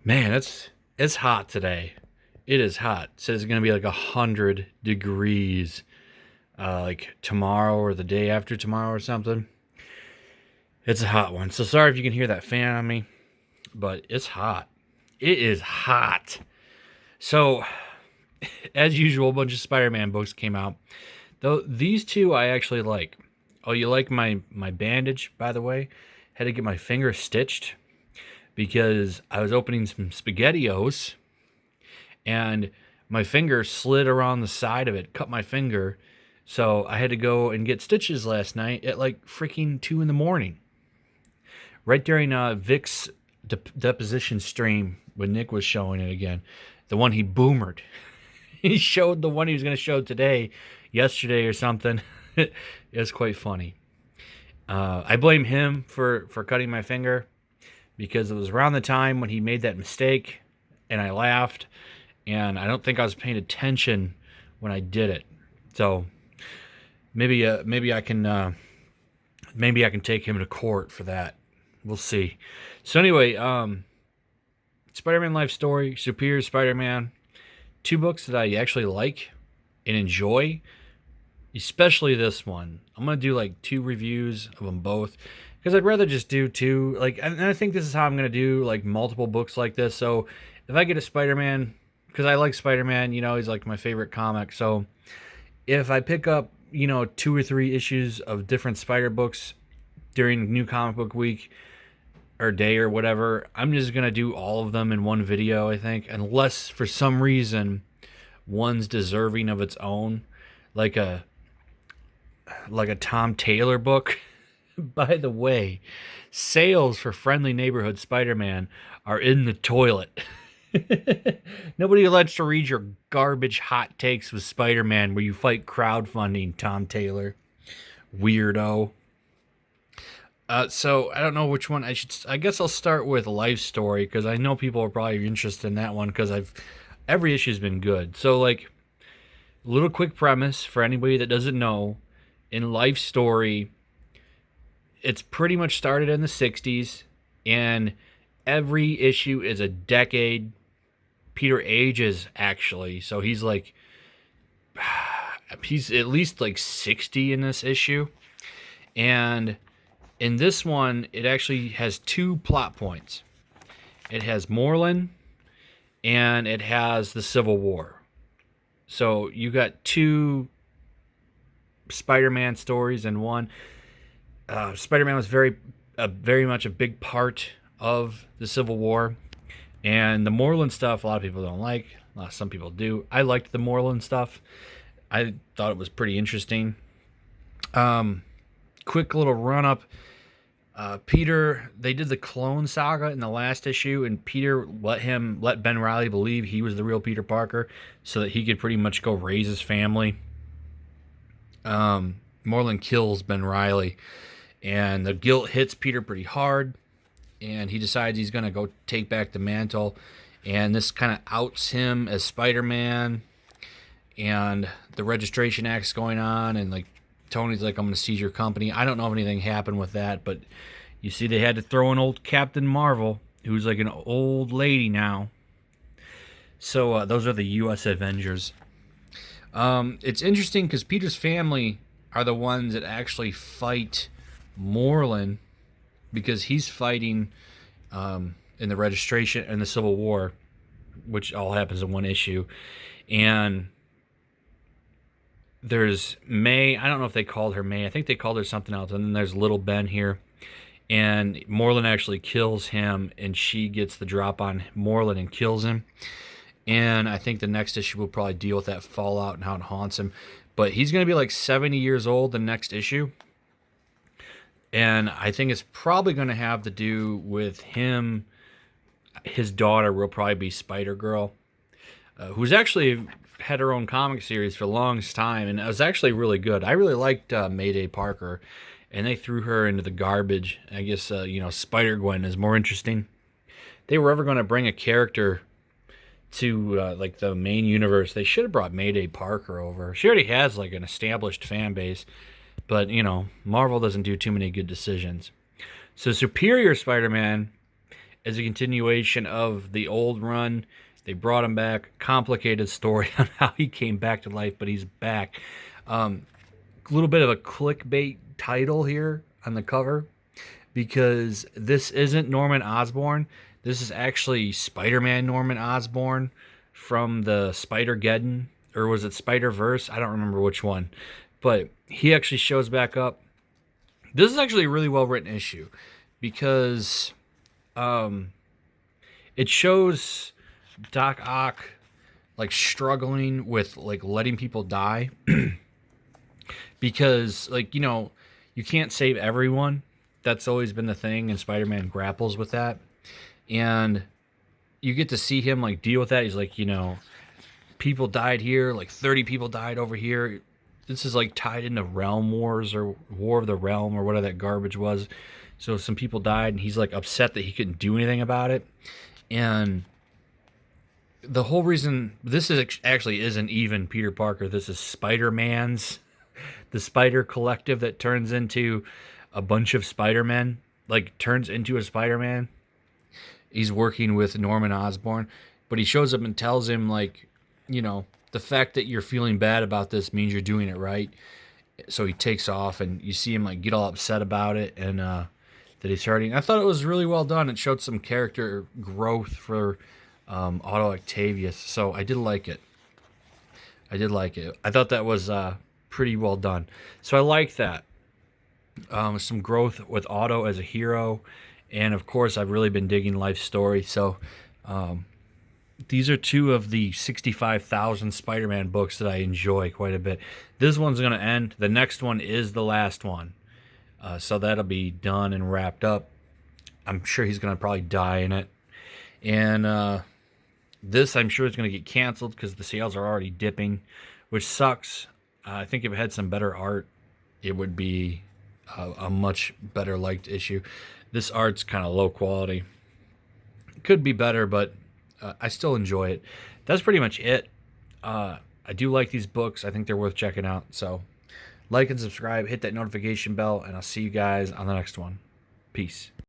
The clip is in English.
Man, it's hot today. It is hot. It says it's gonna be like 100 degrees, like tomorrow or the day after tomorrow or something. It's a hot one. So sorry if you can hear that fan on me, but it's hot. It is hot. So, as usual, a bunch of Spider-Man books came out. Though these two I actually like. Oh, you like my bandage, by the way? Had to get my finger stitched because I was opening some SpaghettiOs and my finger slid around the side of it, cut my finger. So I had to go and get stitches last night at like freaking 2 in the morning, right during Vic's deposition stream when Nick was showing it again. The one he boomered. He showed the one he was going to show today, yesterday or something. It was quite funny. I blame him for cutting my finger because it was around the time when he made that mistake, and I laughed, and I don't think I was paying attention when I did it. So maybe I can take him to court for that. We'll see. So anyway, Spider-Man Life Story, Superior Spider-Man, two books that I actually like and enjoy, especially this one. I'm gonna do like two reviews of them both because I'd rather just do two. Like, and I think this is how I'm gonna do like multiple books like this. So if I get a Spider-Man, because I like Spider-Man, he's like my favorite comic. So if I pick up, two or three issues of different Spider books during New Comic Book Week or day or whatever, I'm just gonna do all of them in one video, I think, unless for some reason one's deserving of its own, like a Tom Taylor book. By the way, sales for Friendly Neighborhood Spider-Man are in the toilet. Nobody likes to read your garbage hot takes with Spider-Man where you fight crowdfunding, Tom Taylor. Weirdo. So I don't know which one I should. I guess I'll start with Life Story because I know people are probably interested in that one because every issue's been good. So like, little quick premise for anybody that doesn't know, in Life Story, it's pretty much started in the '60s, and every issue is a decade. Peter ages actually, so he's at least like 60 in this issue, and in this one, it actually has two plot points. It has Moreland, and it has the Civil War. So you got two Spider-Man stories in one. Spider-Man was very much a big part of the Civil War, and the Moreland stuff a lot of people don't like. Some people do. I liked the Moreland stuff. I thought it was pretty interesting. Quick little run up. Peter, they did the Clone Saga in the last issue, and Peter let Ben Reilly believe he was the real Peter Parker, so that he could pretty much go raise his family. Moreland kills Ben Reilly, and the guilt hits Peter pretty hard, and he decides he's gonna go take back the mantle, and this kind of outs him as Spider-Man, and the Registration Act's going on, and like Tony's like, I'm going to seize your company. I don't know if anything happened with that, but you see they had to throw in old Captain Marvel, who's like an old lady now. So those are the U.S. Avengers. It's interesting because Peter's family are the ones that actually fight Moreland because he's fighting in the Registration and the Civil War, which all happens in one issue. And there's May. I don't know if they called her May. I think they called her something else. And then there's Little Ben here. And Moreland actually kills him, and she gets the drop on Moreland and kills him. And I think the next issue will probably deal with that fallout and how it haunts him. But he's going to be like 70 years old the next issue. And I think it's probably going to have to do with him. His daughter will probably be Spider-Girl, who's actually had her own comic series for a long time, and it was actually really good. I really liked Mayday Parker, and they threw her into the garbage. I guess Spider-Gwen is more interesting. If they were ever going to bring a character to like the main universe, they should have brought Mayday Parker over. She already has like an established fan base, but Marvel doesn't do too many good decisions. So Superior Spider-Man as a continuation of the old run. They brought him back. Complicated story on how he came back to life, but he's back. A little bit of a clickbait title here on the cover because this isn't Norman Osborn. This is actually Spider-Man Norman Osborn from the Spider-Geddon, or was it Spider-Verse? I don't remember which one. But he actually shows back up. This is actually a really well-written issue because it shows Doc Ock like struggling with like letting people die because like you can't save everyone. That's always been the thing, and Spider-Man grapples with that. And you get to see him like deal with that. He's like, people died here, like 30 people died over here. This is like tied into Realm Wars or War of the Realm or whatever that garbage was. So some people died, and he's like upset that he couldn't do anything about it. And the whole reason this is actually isn't even Peter Parker. This is Spider-Man's, the Spider Collective that turns into a bunch of Spider-Men, like turns into a Spider-Man. He's working with Norman Osborn, but he shows up and tells him like, the fact that you're feeling bad about this means you're doing it right. So he takes off, and you see him like get all upset about it, and that he's hurting. I thought it was really well done. It showed some character growth for Otto Octavius, so I did like it. I thought that was pretty well done. So I like that. Some growth with Otto as a hero, and of course I've really been digging Life's Story. So these are two of the 65,000 Spider-Man books that I enjoy quite a bit. This one's going to end. The next one is the last one. So that'll be done and wrapped up. I'm sure he's going to probably die in it. And this, I'm sure, is going to get canceled because the sales are already dipping, which sucks. I think if it had some better art, it would be a much better liked issue. This art's kind of low quality. It could be better, but I still enjoy it. That's pretty much it. I do like these books. I think they're worth checking out. So like and subscribe, hit that notification bell, and I'll see you guys on the next one. Peace.